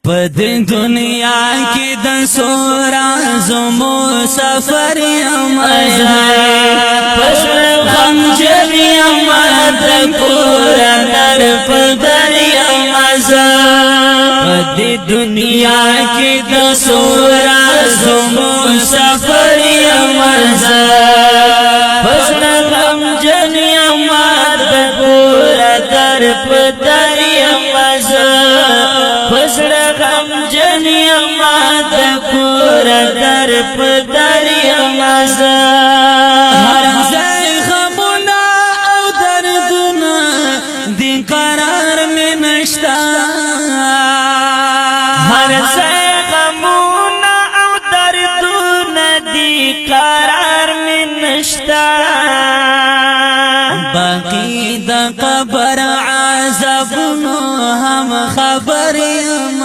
پدې دنیا کې د سورا زمو سفر یم پسړ غم جری یم د کور در پدر یم پدې دنیا کې د سورا زمو سفر یم پسړ غم جری یم د کور در پدر یم پسړ غم جنی ما د کور در پدر یم هر ځای غمونه او دردونه دی قرار می نشتا هر ځای غمونه او دردونه دی قرار می نشتا باقی د قبر عذابونو هم خبر یم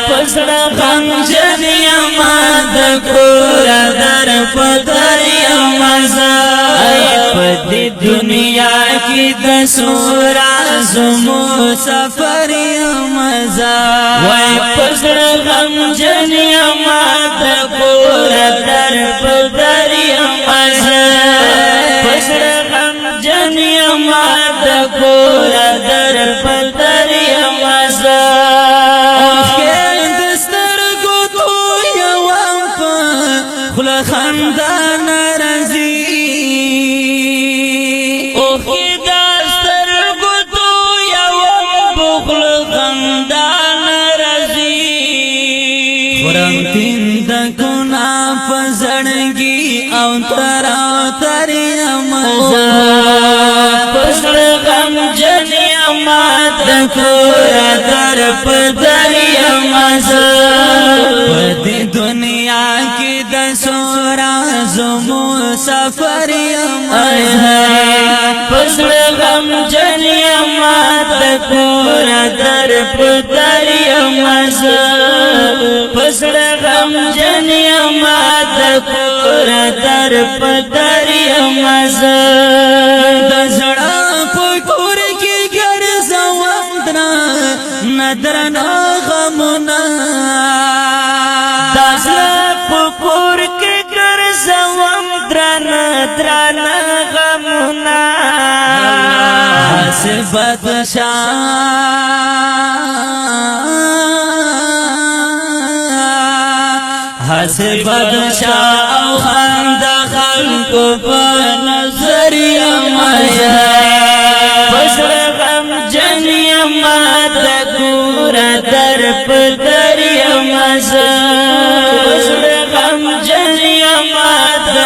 پسړ غم جنی ما د کور در پدر یم پدې دنیا کې د سورا زمو سفر یم وای پسړ غم جنی ما د کور در پدر یم پسړ غم جنی ما د کور در پدر یم خندان رزی اوخی داستر گتو یوم بخل خندان رزی خورم تین دکونا پزڑگی او تری امزا پسر غم جنی امات دکور در پدری امزا پدی دنیا کی دسورا زمو سفر یم پسړ غم جنی ما د کور در پدر یم پسړ غم جنی ما د کور در پدر یم د زړه په کور کې ګرځوم ندرنا غمنا پکور کے گر زوام دران غمنا حسبت شاہ او خاند خلق پا نظر یمایا پسر غم جنی ما دکور در پدر یمازا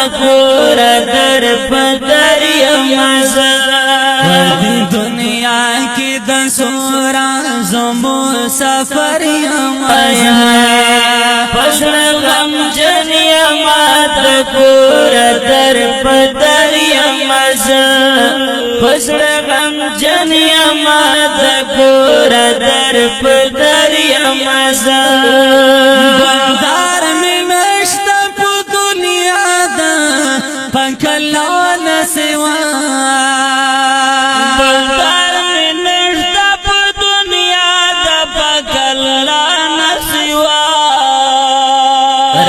کور در پدر یم دنیا کی د سورا زمو سفر یم پسړ غم جنی ما د کور در پدر یم پسړ غم جنی ما د کور در پدر یم بندار می مشت پنکلان سوا بلدار میں نشتا پا دنیا دا پنکلان سوا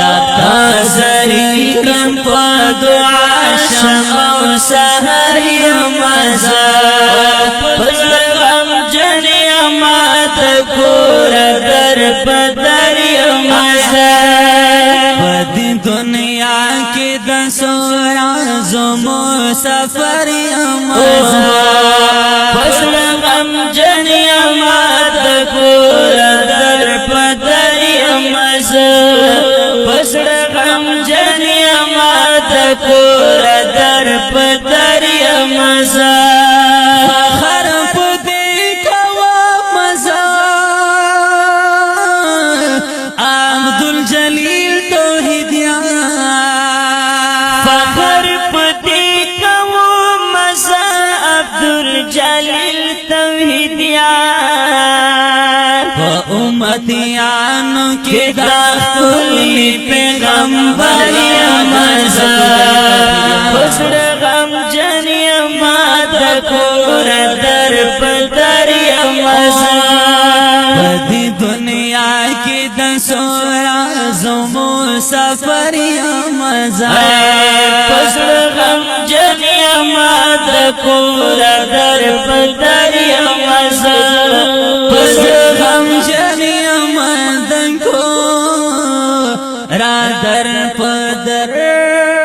راتا زری کم پا دعا شمع سہر یمزا پسر غم جنی امات کور در پدر یمزا پدی دنیا کی د سورا زمو سفر یم پسړ غم جنی ما د کور در پدر یم پسړ غم جنی ما د کور در پدر یم خرف دې کوا مزا عبدالجلیل توحیدیا عبدالجلیل توحیدیان و امتیانو کی داخلی پیغمبر یمزا پسړ غم جنی ما د کور در پدر یمزا کی د سورا زمو سفر یم پسر غم جنیا ماد کور در پدر یم پسر غم جنیا ماد کور در پدر